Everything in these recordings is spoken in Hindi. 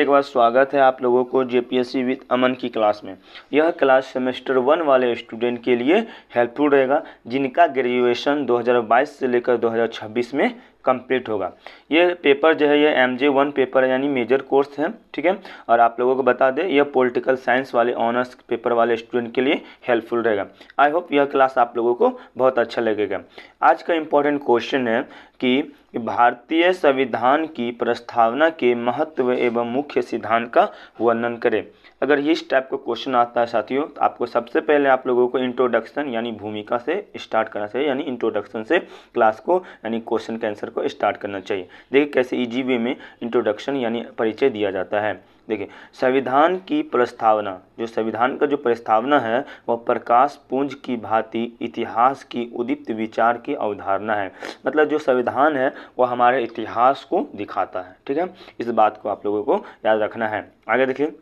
एक बार स्वागत है आप लोगों को जेपीएससी विद अमन की क्लास में। यह क्लास सेमेस्टर 1 वाले स्टूडेंट के लिए हेल्पफुल रहेगा जिनका ग्रेजुएशन 2022 से लेकर 2026 में कंप्लीट होगा। ये पेपर जो है ये MJ1 पेपर है, यानी मेजर कोर्स है, ठीक है। और आप लोगों को बता दें यह पॉलिटिकल साइंस वाले ऑनर्स पेपर वाले स्टूडेंट के लिए हेल्पफुल रहेगा। आई होप यह क्लास आप लोगों को बहुत अच्छा लगेगा। आज का इम्पोर्टेंट क्वेश्चन है कि भारतीय संविधान की प्रस्तावना के महत्व एवं मुख्य सिद्धांत का वर्णन करें। अगर इस टाइप का क्वेश्चन आता है साथियों, तो आपको सबसे पहले आप लोगों को इंट्रोडक्शन यानी भूमिका से स्टार्ट करना चाहिए, यानी इंट्रोडक्शन से क्लास को यानी क्वेश्चन के आंसर को स्टार्ट करना चाहिए। देखिए कैसे इजी वे में इंट्रोडक्शन यानी परिचय दिया जाता है। देखिए संविधान की प्रस्तावना, जो संविधान का जो प्रस्तावना है वह प्रकाश पुंज की भांति इतिहास की उदित विचार की अवधारणा है। मतलब जो संविधान है वह हमारे इतिहास को दिखाता है, ठीक है। इस बात को आप लोगों को याद रखना है। आगे देखिए,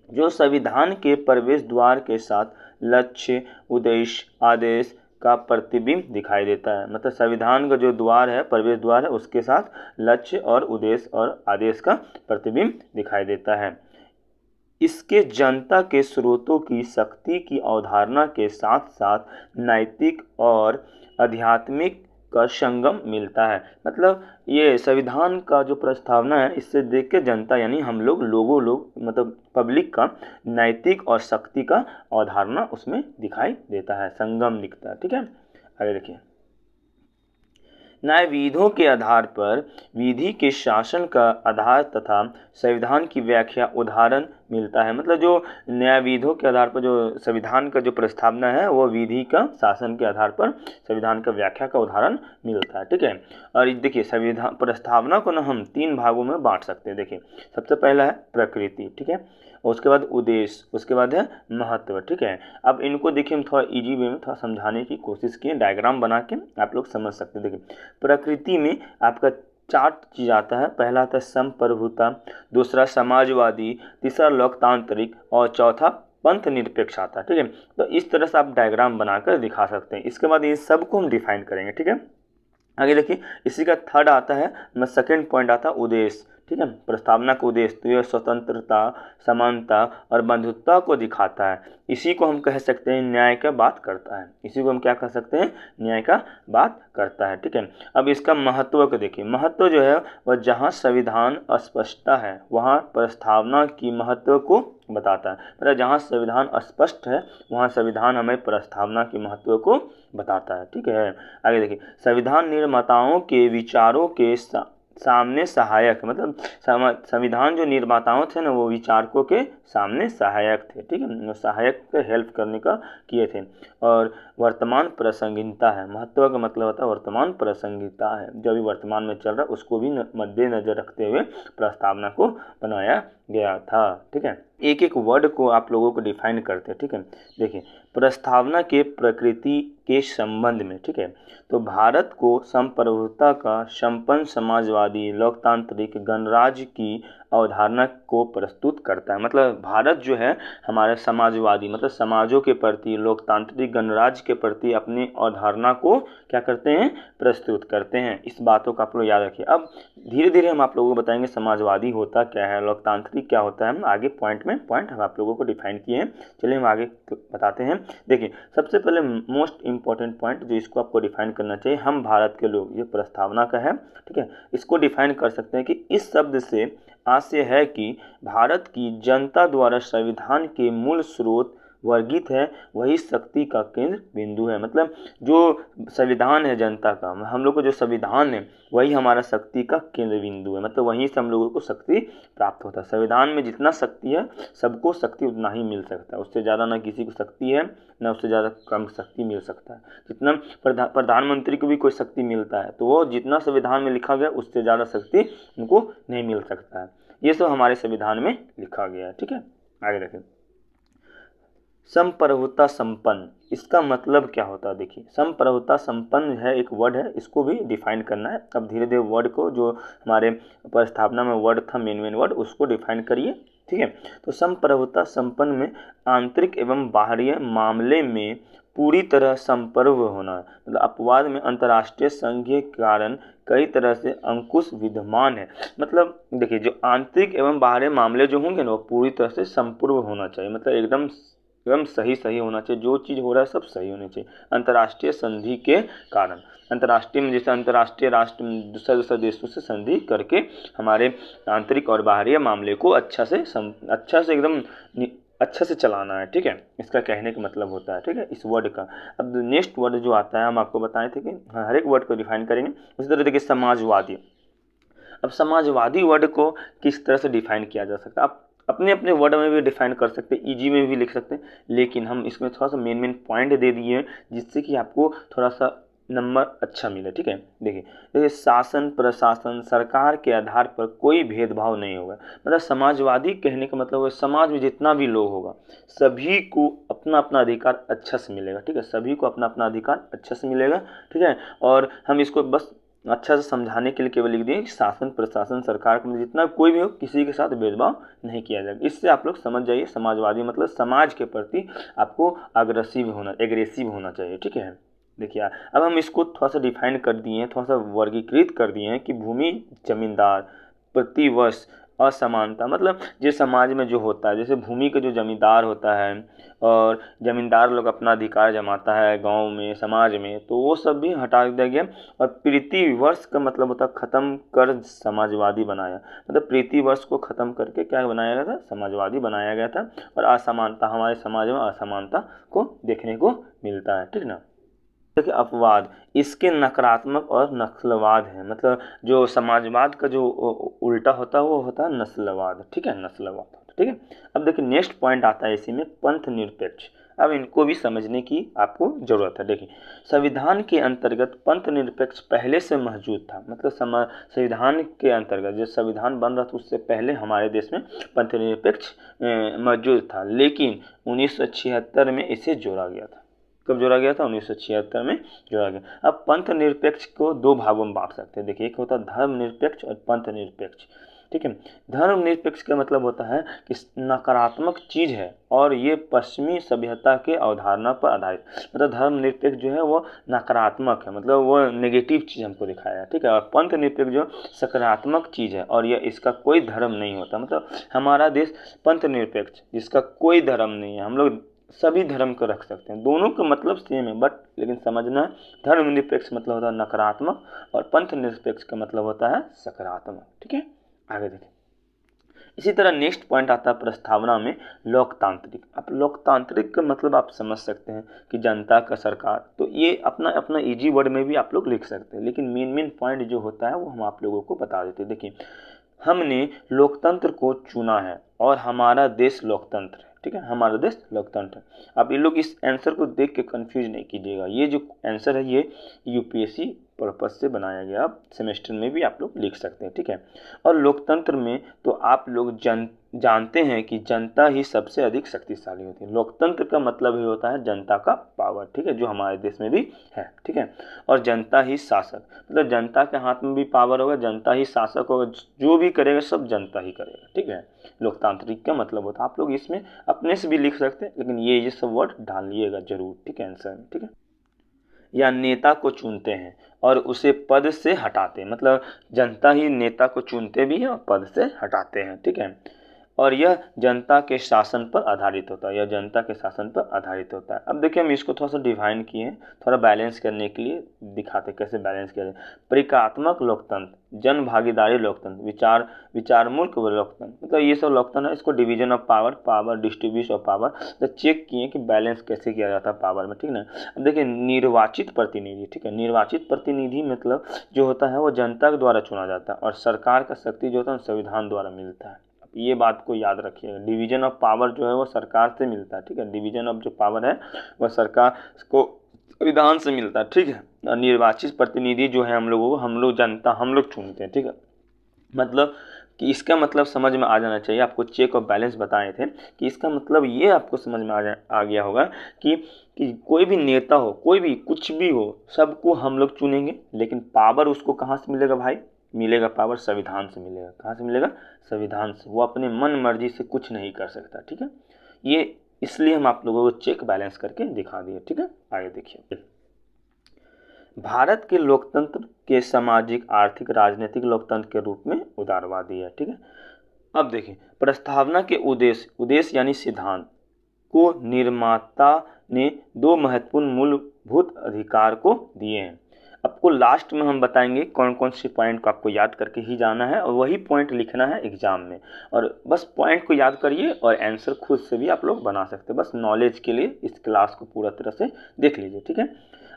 जो संविधान के प्रवेश द्वार के साथ लक्ष्य, उद्देश्य, आदेश का प्रतिबिंब दिखाई देता है। मतलब संविधान का जो द्वार है, प्रवेश द्वार है, उसके साथ लक्ष्य और उद्देश्य और आदेश का प्रतिबिंब दिखाई देता है। इसके जनता के स्रोतों की शक्ति की अवधारणा के साथ साथ नैतिक और आध्यात्मिक का संगम मिलता है। मतलब ये संविधान का जो प्रस्तावना है, इससे देख के जनता यानी हम लोग मतलब पब्लिक का नैतिक और शक्ति का अवधारणा उसमें दिखाई देता है, संगम दिखता है, ठीक है। आगे देखिए, न्यायविधियों के आधार पर विधि के शासन का आधार तथा संविधान की व्याख्या उदाहरण मिलता है। मतलब जो न्यायविधियों के आधार पर जो संविधान का जो प्रस्तावना है वो विधि का शासन के आधार पर संविधान का व्याख्या का उदाहरण मिलता है, ठीक है। और देखिए संविधान प्रस्तावना को ना हम 3 भागों में बांट सकते हैं। देखिए सबसे पहला है प्रकृति, ठीक है, उसके बाद उद्देश्य, उसके बाद है महत्व, ठीक है। अब इनको देखिए हम थोड़ा इजी वे में थोड़ा समझाने की कोशिश किए, डायग्राम बना के आप लोग समझ सकते हैं। देखिए प्रकृति में आपका 4 चीज़ आता है। पहला आता है संप्रभुता, दूसरा समाजवादी, तीसरा लोकतांत्रिक और चौथा पंथ निरपेक्ष आता है, ठीक है। तो इस तरह से आप डायग्राम बनाकर दिखा सकते हैं। इसके बाद इन सबको हम डिफाइन करेंगे, ठीक है। आगे देखिए, इसी का थर्ड आता है, सेकंड पॉइंट आता है उद्देश्य, ठीक है। प्रस्तावना का उद्देश्य तो यह स्वतंत्रता, समानता और बंधुत्व को दिखाता है। इसी को हम कह सकते हैं न्याय का बात करता है। इसी को हम क्या कह सकते हैं, न्याय का बात करता है, ठीक है। अब इसका महत्व को देखिए, महत्व जो है वह जहाँ संविधान अस्पष्टता है वहाँ प्रस्तावना की महत्व को बताता है। मतलब जहाँ संविधान अस्पष्ट है वहाँ संविधान हमें प्रस्तावना के महत्व को बताता है, ठीक है। आगे देखिए, संविधान निर्माताओं के विचारों के सामने सहायक, मतलब संविधान जो निर्माताओं थे ना वो विचारकों के सामने सहायक थे, ठीक है। सहायक के हेल्प करने का किए थे। और वर्तमान प्रासंगिकता है, महत्व का मतलब होता है वर्तमान प्रासंगिकता है, जो भी वर्तमान में चल रहा है उसको भी मद्देनजर रखते हुए प्रस्तावना को बनाया गया था, ठीक है। एक एक वर्ड को आप लोगों को डिफाइन करते हैं, ठीक है। देखिए प्रस्तावना के प्रकृति के संबंध में, ठीक है, तो भारत को संप्रभुता का संपन्न समाजवादी लोकतांत्रिक गणराज्य की अवधारणा को प्रस्तुत करता है। मतलब भारत जो है हमारे समाजवादी मतलब समाजों के प्रति, लोकतांत्रिक गणराज्य के प्रति अपनी अवधारणा को क्या करते हैं, प्रस्तुत करते हैं। इस बातों का आप लोग याद रखिए। अब धीरे धीरे हम आप लोगों को बताएंगे समाजवादी होता क्या है, लोकतांत्रिक क्या होता है। हम आगे पॉइंट हम आप लोगों को डिफाइन किए हैं, चलिए हम आगे बताते हैं। देखिए सबसे पहले मोस्ट इंपॉर्टेंट पॉइंट जो इसको आपको डिफाइन करना चाहिए, हम भारत के लोग, ये प्रस्तावना का है, ठीक है। इसको डिफाइन कर सकते हैं कि इस शब्द से आशय है कि भारत की जनता द्वारा संविधान के मूल स्रोत वर्गित है, वही शक्ति का केंद्र बिंदु है। मतलब जो संविधान है जनता का, हम लोग को जो संविधान है वही हमारा शक्ति का केंद्र बिंदु है। मतलब वहीं से हम लोगों को शक्ति प्राप्त होता है। संविधान में जितना शक्ति है सबको शक्ति उतना ही मिल सकता है, उससे ज़्यादा ना किसी को शक्ति है ना उससे ज़्यादा कम शक्ति मिल सकता है। जितना प्रधानमंत्री को भी कोई शक्ति मिलता है तो वो जितना संविधान में लिखा गया उससे ज़्यादा शक्ति उनको नहीं मिल सकता है। ये सब हमारे संविधान में लिखा गया है, ठीक है। आगे देखें, संप्रभुता संपन्न, इसका मतलब क्या होता है। देखिए संप्रभुता संपन्न है एक वर्ड है, इसको भी डिफाइन करना है। अब धीरे धीरे वर्ड को, जो हमारे प्रस्तावना में वर्ड था मेन वर्ड, उसको डिफाइन करिए। ठीक है। तो संप्रभुता संपन्न में आंतरिक एवं बाहरी मामले में पूरी तरह संप्रभु होना, मतलब अपवाद में अंतर्राष्ट्रीय संघ के कारण कई तरह से अंकुश विद्यमान है। मतलब देखिए, जो आंतरिक एवं बाहरी मामले जो होंगे ना, वो पूरी तरह से संपूर्ण होना चाहिए, मतलब एकदम एकदम सही सही होना चाहिए, जो चीज़ हो रहा है सब सही होनी चाहिए अंतर्राष्ट्रीय संधि के कारण। अंतर्राष्ट्रीय में जैसे अंतर्राष्ट्रीय राष्ट्र दूसरे दूसरे देशों से संधि करके हमारे आंतरिक और बाहरी मामले को अच्छा से एकदम अच्छा से चलाना है, ठीक है, इसका कहने का मतलब होता है, ठीक है, इस वर्ड का। अब नेक्स्ट वर्ड जो आता है, हम आपको बताए थे कि हर एक वर्ड को डिफाइन करेंगे। उसी तरह देखिए समाजवादी। अब समाजवादी वर्ड को किस तरह से डिफाइन किया जा सकता है, आप अपने अपने वर्ड में भी डिफाइन कर सकते हैं, ईजी में भी लिख सकते हैं, लेकिन हम इसमें थोड़ा सा मेन पॉइंट दे दिए हैं जिससे कि आपको थोड़ा सा नंबर अच्छा मिले, ठीक है। देखिए शासन प्रशासन सरकार के आधार पर कोई भेदभाव नहीं होगा, मतलब समाजवादी कहने का मतलब है समाज में जितना भी लोग होगा सभी को अपना अपना अधिकार अच्छा से मिलेगा, ठीक है, सभी को अपना अपना अधिकार अच्छा से मिलेगा, ठीक है। और हम इसको बस अच्छा से समझाने के लिए केवल लिख दिए कि शासन प्रशासन सरकार का जितना कोई भी हो किसी के साथ भेदभाव नहीं किया जाएगा। इससे आप लोग समझ जाइए समाजवादी मतलब समाज के प्रति आपको एग्रेसिव होना चाहिए, ठीक है। देखिए अब हम इसको थोड़ा सा डिफाइन कर दिए हैं, थोड़ा सा वर्गीकृत कर दिए हैं कि भूमि जमींदार प्रतिवर्ष असमानता, मतलब जो समाज में जो होता है, जैसे भूमि का जो जमींदार होता है और जमींदार लोग अपना अधिकार जमाता है गांव में समाज में, तो वो सब भी हटा दिया गया। और प्रीति वर्ष का मतलब होता है खत्म कर समाजवादी बनाया, मतलब प्रीति वर्ष को खत्म करके क्या बनाया गया था, समाजवादी बनाया गया था। और असमानता, हमारे समाज में असमानता को देखने को मिलता है, ठीक ना। देखिए अपवाद, इसके नकारात्मक और नस्लवाद है, मतलब जो समाजवाद का जो उल्टा होता है वो होता है नस्लवाद, ठीक है, नस्लवाद, ठीक है। अब देखिए नेक्स्ट पॉइंट आता है इसी में पंथ निरपेक्ष। अब इनको भी समझने की आपको जरूरत है। देखिए संविधान के अंतर्गत पंथ निरपेक्ष पहले से मौजूद था, मतलब संविधान के अंतर्गत जो संविधान बन रहा था उससे पहले हमारे देश में पंथ निरपेक्ष मौजूद था, लेकिन 1976 में इसे जोड़ा गया था। कब जोड़ा गया था, 1976 में जोड़ा गया। अब पंथ निरपेक्ष को दो भागों में बांट सकते हैं। देखिए एक होता है धर्म निरपेक्ष और पंथ निरपेक्ष, ठीक है। धर्म निरपेक्ष का मतलब होता है कि नकारात्मक चीज है और ये पश्चिमी सभ्यता के अवधारणा पर आधारित, मतलब धर्म निरपेक्ष जो है वो नकारात्मक है, मतलब वो नेगेटिव चीज हमको दिखाया है, ठीक है। और पंथ निरपेक्ष जो सकारात्मक चीज है और यह इसका कोई धर्म नहीं होता, मतलब हमारा देश पंथ निरपेक्ष जिसका कोई धर्म नहीं है, हम लोग सभी धर्म को रख सकते हैं, दोनों का मतलब सेम है, बट लेकिन समझना धर्म निरपेक्ष मतलब होता है नकारात्मक और पंथ निरपेक्ष का मतलब होता है सकारात्मक, ठीक है। आगे देखें, इसी तरह नेक्स्ट पॉइंट आता है प्रस्तावना में लोकतांत्रिक। अब लोकतांत्रिक का मतलब आप समझ सकते हैं कि जनता का सरकार, तो ये अपना अपना इजी वर्ड में भी आप लोग लिख सकते हैं, लेकिन मेन पॉइंट जो होता है वो हम आप लोगों को बता देते हैं। देखिए हमने लोकतंत्र को चुना है और हमारा देश लोकतंत्र है, ठीक है, हमारा देश लोकतंत्र है। अब ये लोग इस आंसर को देख के कंफ्यूज नहीं कीजिएगा, ये जो आंसर है ये यूपीएससी पर्पज से बनाया गया, आप सेमेस्टर में भी आप लोग लिख सकते हैं, ठीक है। और लोकतंत्र में तो आप लोग जानते हैं कि जनता ही सबसे अधिक शक्तिशाली होती है। लोकतंत्र का मतलब ही होता है जनता का पावर, ठीक है, जो हमारे देश में भी है, ठीक है। और जनता ही शासक, मतलब जनता के हाथ में भी पावर होगा, जनता ही शासक होगा, जो भी करेगा सब जनता ही करेगा, ठीक है। लोकतांत्रिक का मतलब होता है, आप लोग इसमें अपने से भी लिख सकते हैं, लेकिन ये सब वर्ड डालिएगा जरूर, ठीक है, आंसर में, ठीक है। या नेता को चुनते हैं और उसे पद से हटाते हैं, मतलब जनता ही नेता को चुनते भी हैं और पद से हटाते हैं, ठीक है। और यह जनता के शासन पर आधारित होता है, यह जनता के शासन पर आधारित होता है। अब देखिए हम इसको थोड़ा सा डिफाइन किए हैं, थोड़ा बैलेंस करने के लिए दिखाते कैसे बैलेंस किया जाए। प्रतीकात्मक लोकतंत्र, जन भागीदारी लोकतंत्र, विचारमूलक लोकतंत्र, मतलब ये सब लोकतंत्र है। इसको division of power distribution of power, तो चेक किए कि बैलेंस कैसे किया जाता है पावर में, ठीक ना। अब देखिए निर्वाचित प्रतिनिधि, ठीक है, निर्वाचित प्रतिनिधि मतलब जो होता है वो जनता के द्वारा चुना जाता है और सरकार का शक्ति जो होता है संविधान द्वारा मिलता है। ये बात को याद रखिएगा, डिवीजन ऑफ पावर जो है वो सरकार से मिलता है, ठीक है, डिवीजन ऑफ जो पावर है वह सरकार को संविधान से मिलता है, ठीक है। निर्वाचित प्रतिनिधि जो है हम लोग जनता हम लोग चुनते हैं, ठीक है। मतलब कि इसका मतलब समझ में आ जाना चाहिए, आपको चेक और बैलेंस बताए थे कि इसका मतलब ये आपको समझ में आ गया होगा कि कोई भी नेता हो, कोई भी कुछ भी हो, सबको हम लोग चुनेंगे, लेकिन पावर उसको कहाँ से मिलेगा भाई, मिलेगा पावर संविधान से मिलेगा। कहाँ से मिलेगा? संविधान से। वो अपने मन मर्जी से कुछ नहीं कर सकता, ठीक है। ये इसलिए हम आप लोगों को चेक बैलेंस करके दिखा दिए, ठीक है। आगे देखिए, भारत के लोकतंत्र के सामाजिक, आर्थिक, राजनीतिक लोकतंत्र के रूप में उदारवादी है, ठीक है। अब देखिए, प्रस्तावना के उद्देश्य यानी सिद्धांत को निर्माता ने दो महत्वपूर्ण मूलभूत अधिकार को दिए हैं। आपको लास्ट में हम बताएंगे कौन कौन से पॉइंट को आपको याद करके ही जाना है और वही पॉइंट लिखना है एग्जाम में। और बस पॉइंट को याद करिए और आंसर खुद से भी आप लोग बना सकते हैं। बस नॉलेज के लिए इस क्लास को पूरा तरह से देख लीजिए, ठीक है।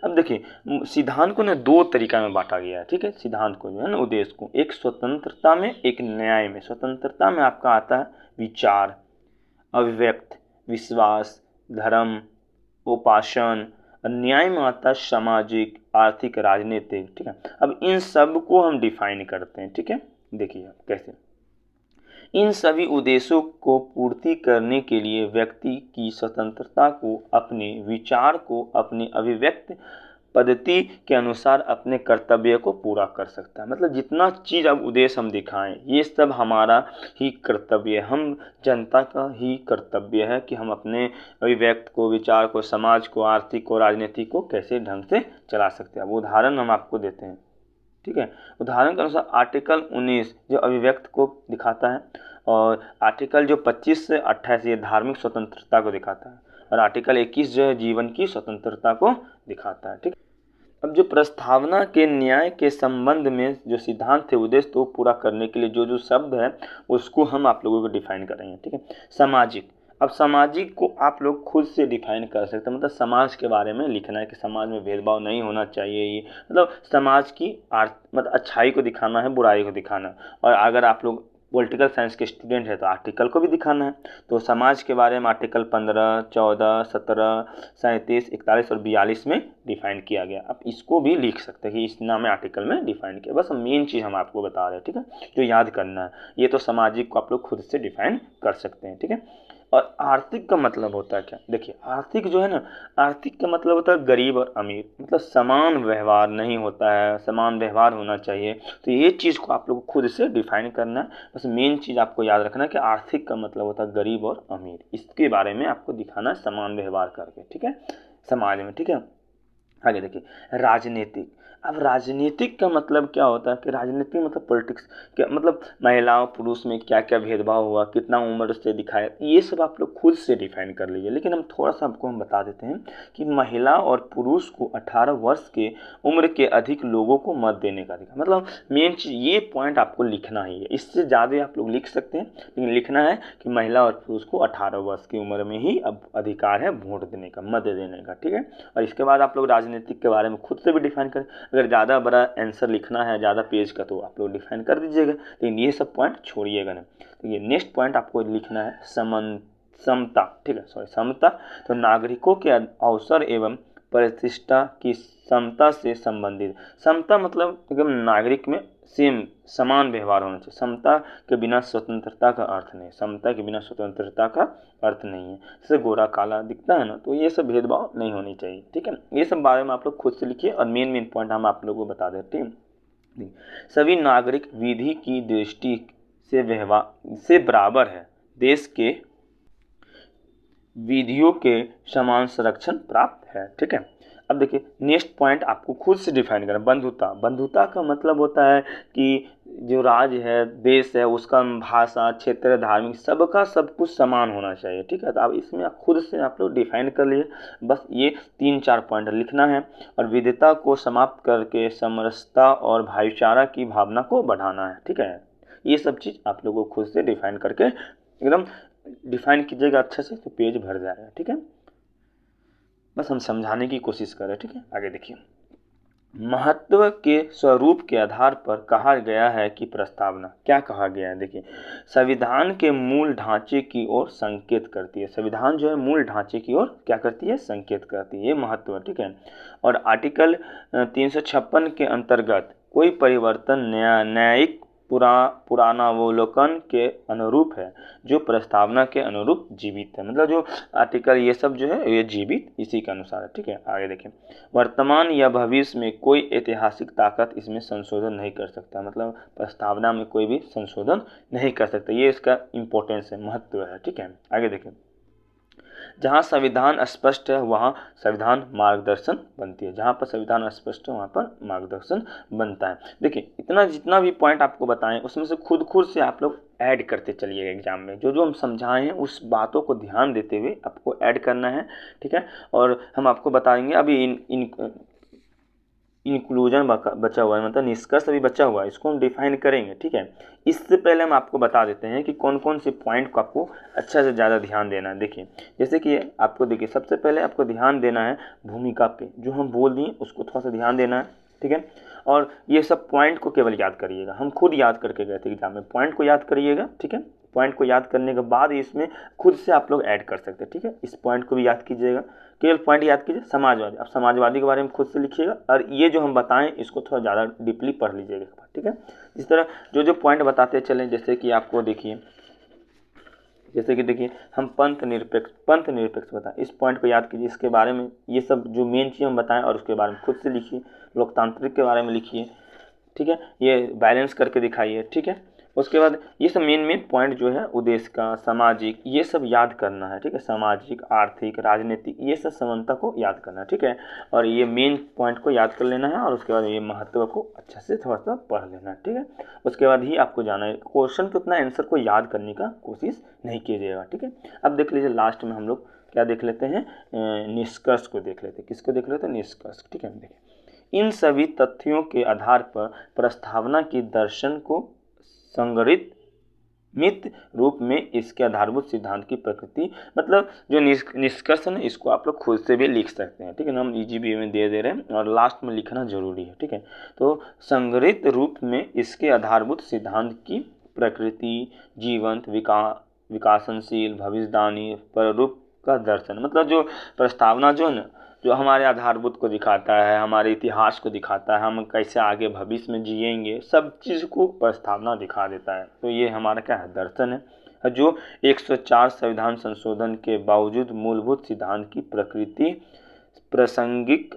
अब देखिए, सिद्धांत को ना दो तरीका में बांटा गया है, ठीक है। सिद्धांत को जो है ना, उद्देश्य को, एक स्वतंत्रता में, एक न्याय में। स्वतंत्रता में आपका आता है विचार, अभिव्यक्त, विश्वास, धर्म, उपासन। न्याय में आता है सामाजिक, आर्थिक, राजनीतिक, ठीक है। अब इन सब को हम डिफाइन करते हैं, ठीक है। देखिए कैसे, इन सभी उद्देश्यों को पूर्ति करने के लिए व्यक्ति की स्वतंत्रता को, अपने विचार को अपनी अभिव्यक्त पद्धति के अनुसार अपने कर्तव्य को पूरा कर सकता है। मतलब जितना चीज़ अब उद्देश्य हम दिखाएं, ये सब हमारा ही कर्तव्य है, हम जनता का ही कर्तव्य है कि हम अपने अभिव्यक्त को, विचार को, समाज को, आर्थिक को, राजनीतिक को कैसे ढंग से चला सकते हैं। अब उदाहरण हम आपको देते हैं, ठीक है। उदाहरण के अनुसार आर्टिकल 19 जो अभिव्यक्त को दिखाता है, और आर्टिकल जो 25 से 28 ये धार्मिक स्वतंत्रता को दिखाता है, और आर्टिकल 21 जो है जीवन की स्वतंत्रता को दिखाता है, ठीक। अब जो प्रस्तावना के न्याय के संबंध में जो सिद्धांत थे, उद्देश्य तो पूरा करने के लिए जो जो शब्द है उसको हम आप लोगों को डिफाइन करेंगे, ठीक है। सामाजिक, अब सामाजिक को आप लोग खुद से डिफाइन कर सकते हैं। मतलब समाज के बारे में लिखना है कि समाज में भेदभाव नहीं होना चाहिए, ये मतलब समाज की मतलब अच्छाई को दिखाना है, बुराई को दिखाना है। और अगर आप लोग पॉलिटिकल साइंस के स्टूडेंट है तो आर्टिकल को भी दिखाना है। तो समाज के बारे में आर्टिकल 15, 14, 17, 37, 41 और 42 में डिफाइन किया गया। आप इसको भी लिख सकते हैं कि इस नाम में आर्टिकल में डिफाइन किया। बस मेन चीज़ हम आपको बता रहे हैं, ठीक है, जो याद करना है। ये तो सामाजिक को आप लोग खुद से डिफाइन कर सकते हैं, ठीक है। और आर्थिक का मतलब होता है क्या? देखिए, आर्थिक जो है ना, आर्थिक का मतलब होता है गरीब और अमीर, मतलब समान व्यवहार नहीं होता है, समान व्यवहार होना चाहिए। तो ये चीज़ को आप लोग को खुद से डिफाइन करना है। बस मेन चीज़ आपको याद रखना है कि आर्थिक का मतलब होता है गरीब और अमीर, इसके बारे में आपको दिखाना है समान व्यवहार करके, ठीक है, समाज में, ठीक है। आगे देखिए, राजनीतिक। अब राजनीतिक का मतलब क्या होता है कि राजनीति मतलब पॉलिटिक्स, क्या मतलब महिलाओं पुरुष में क्या क्या भेदभाव हुआ, कितना उम्र से दिखाया, ये सब आप लोग खुद से डिफाइन कर लीजिए। लेकिन हम थोड़ा सा आपको हम बता देते हैं कि महिला और पुरुष को 18 वर्ष के उम्र के अधिक लोगों को मत देने का अधिकार, मतलब मेन चीज़ ये पॉइंट आपको लिखना ही है। इससे ज़्यादा आप लोग लिख सकते हैं, लेकिन लिखना है कि महिला और पुरुष को 18 वर्ष की उम्र में ही अब अधिकार है वोट देने का, मत देने का, ठीक है। और इसके बाद आप लोग राजनीतिक के बारे में खुद से भी डिफाइन करें। अगर ज़्यादा बड़ा आंसर लिखना है, ज़्यादा पेज का, तो आप लोग डिफाइन कर दीजिएगा, लेकिन ये सब पॉइंट छोड़िएगा नहीं। तो ये नेक्स्ट पॉइंट आपको लिखना है समता, ठीक है, सॉरी, समता। तो नागरिकों के अवसर एवं प्रतिष्ठा की समता से संबंधित। समता मतलब एकदम नागरिक में सेम समान व्यवहार होना चाहिए। समता के बिना स्वतंत्रता का अर्थ नहीं, समता के बिना स्वतंत्रता का अर्थ नहीं है। जैसे गोरा काला दिखता है ना, तो ये सब भेदभाव नहीं होनी चाहिए, ठीक है। ये सब बारे में आप लोग खुद से लिखिए और मेन पॉइंट हम आप लोगों को बता देते हैं। सभी नागरिक विधि की दृष्टि से व्यवहार से बराबर है, देश के विधियों के समान संरक्षण प्राप्त है, ठीक है। अब देखिए, नेक्स्ट पॉइंट आपको खुद से डिफाइन करना, बंधुता। बंधुता का मतलब होता है कि जो राज्य है, देश है, उसका भाषा, क्षेत्र, धार्मिक, सबका सब कुछ समान होना चाहिए, ठीक है। तो आप इसमें आप खुद से आप लोग डिफाइन कर लिए। बस ये 3-4 पॉइंट लिखना है। और विविधता को समाप्त करके समरसता और भाईचारा की भावना को बढ़ाना है, ठीक है। ये सब चीज़ आप लोगों को खुद से डिफाइन करके एकदम डिफाइन कीजिएगा अच्छे से, तो पेज भर जाएगा, ठीक है। बस हम समझाने की कोशिश करें, ठीक है। आगे देखिए, महत्व के स्वरूप के आधार पर कहा गया है कि प्रस्तावना, क्या कहा गया है, देखिए, संविधान के मूल ढांचे की ओर संकेत करती है। संविधान जो है मूल ढांचे की ओर क्या करती है, संकेत करती है, ये महत्व है, ठीक है। और आर्टिकल 356 के अंतर्गत कोई परिवर्तन न्यायिक पुराणावलोकन के अनुरूप है, जो प्रस्तावना के अनुरूप जीवित है। मतलब जो आर्टिकल ये सब जो है ये जीवित इसी के अनुसार है। ठीक है, आगे देखें। वर्तमान या भविष्य में कोई ऐतिहासिक ताकत इसमें संशोधन नहीं कर सकता। मतलब प्रस्तावना में कोई भी संशोधन नहीं कर सकता, ये इसका इम्पोर्टेंस है, महत्व है। ठीक है, आगे देखें। जहाँ संविधान स्पष्ट है वहाँ संविधान मार्गदर्शन बनती है। जहाँ पर संविधान स्पष्ट है वहाँ पर मार्गदर्शन बनता है। देखिए, इतना जितना भी पॉइंट आपको बताएं उसमें से खुद से आप लोग ऐड करते चलिएगा। एग्जाम में जो हम समझाए हैं उस बातों को ध्यान देते हुए आपको ऐड करना है। ठीक है, और हम आपको बताएंगे अभी इंक्लूजन बचा हुआ है, मतलब निष्कर्ष अभी बचा हुआ है, इसको हम डिफाइन करेंगे। ठीक है, इससे पहले हम आपको बता देते हैं कि कौन कौन से पॉइंट को आपको अच्छा से ज़्यादा ध्यान देना है। देखिए, जैसे कि आपको देखिए सबसे पहले आपको ध्यान देना है भूमिका पे, जो हम बोल दिए उसको थोड़ा सा ध्यान देना है। ठीक है, और ये सब पॉइंट को केवल याद करिएगा, हम खुद याद करके गए थे एग्जाम में, पॉइंट को याद करिएगा। ठीक है, पॉइंट को याद करने के बाद इसमें खुद से आप लोग ऐड कर सकते हैं। ठीक है, इस पॉइंट को भी याद कीजिएगा, केवल पॉइंट याद कीजिए। समाजवादी, अब समाजवादी के बारे में खुद से लिखिएगा, और ये जो हम बताएं इसको थोड़ा ज़्यादा डीपली पढ़ लीजिएगा एक बार। ठीक है, इस तरह जो पॉइंट बताते चलें, जैसे कि आपको देखिए, देखिए हम पंथ निरपेक्ष बताएं, इस पॉइंट को याद कीजिए, इसके बारे में ये सब जो मेन चीज़ हम बताएं और उसके बारे में खुद से लिखिए। लोकतांत्रिक के बारे में लिखिए। ठीक है, ये बैलेंस करके दिखाइए। ठीक है, उसके बाद ये सब मेन पॉइंट जो है उद्देश्य का, सामाजिक, ये सब याद करना है। ठीक है, सामाजिक, आर्थिक, राजनीतिक, ये सब समानता को याद करना है। ठीक है, और ये मेन पॉइंट को याद कर लेना है, और उसके बाद ये महत्व को अच्छा से थोड़ा सा पढ़ लेना है। ठीक है, उसके बाद ही आपको जाना है। क्वेश्चन के उतना आंसर को याद करने का कोशिश नहीं कीजिएगा। ठीक है, अब देख लीजिए लास्ट में हम लोग क्या देख लेते हैं, निष्कर्ष को देख लेते हैं। किसको देख लेते हैं? निष्कर्ष। ठीक है, देखिए इन सभी तथ्यों के आधार पर प्रस्तावना की दर्शन को संग्रहित मित रूप में इसके आधारभूत सिद्धांत की प्रकृति, मतलब जो निष्कर्ष है इसको आप लोग खुद से भी लिख सकते हैं। ठीक है ना, हम EGB में दे रहे हैं और लास्ट में लिखना जरूरी है। ठीक है, तो संग्रहित रूप में इसके आधारभूत सिद्धांत की प्रकृति, जीवंत, विकासनशील, भविष्यवाणी, स्वरूप का दर्शन, मतलब जो प्रस्तावना जो है ना, जो हमारे आधारभूत को दिखाता है, हमारे इतिहास को दिखाता है, हम कैसे आगे भविष्य में जिएंगे, सब चीज़ को प्रस्तावना दिखा देता है। तो ये हमारा क्या है? दर्शन है, जो 104 संविधान संशोधन के बावजूद मूलभूत सिद्धांत की प्रकृति, प्रासंगिक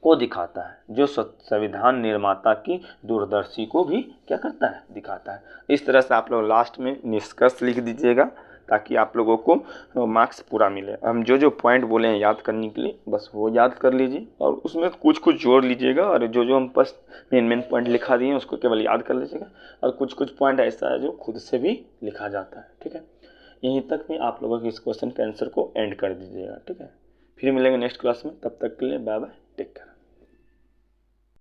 को दिखाता है, जो संविधान निर्माता की दूरदर्शी को भी क्या करता है? दिखाता है। इस तरह से आप लोग लास्ट में निष्कर्ष लिख दीजिएगा, ताकि आप लोगों को मार्क्स पूरा मिले। हम जो पॉइंट बोले हैं याद करने के लिए, बस वो याद कर लीजिए, और उसमें कुछ जोड़ लीजिएगा, और जो हम बस मेन पॉइंट लिखा दिए हैं उसको केवल याद कर लीजिएगा, और कुछ पॉइंट ऐसा है जो खुद से भी लिखा जाता है। ठीक है, यहीं तक में आप लोगों के इस क्वेश्चन के आंसर को एंड कर दीजिएगा। ठीक है, फिर मिलेंगे नेक्स्ट क्लास में, तब तक के लिए बाय बाय, टेक केयर।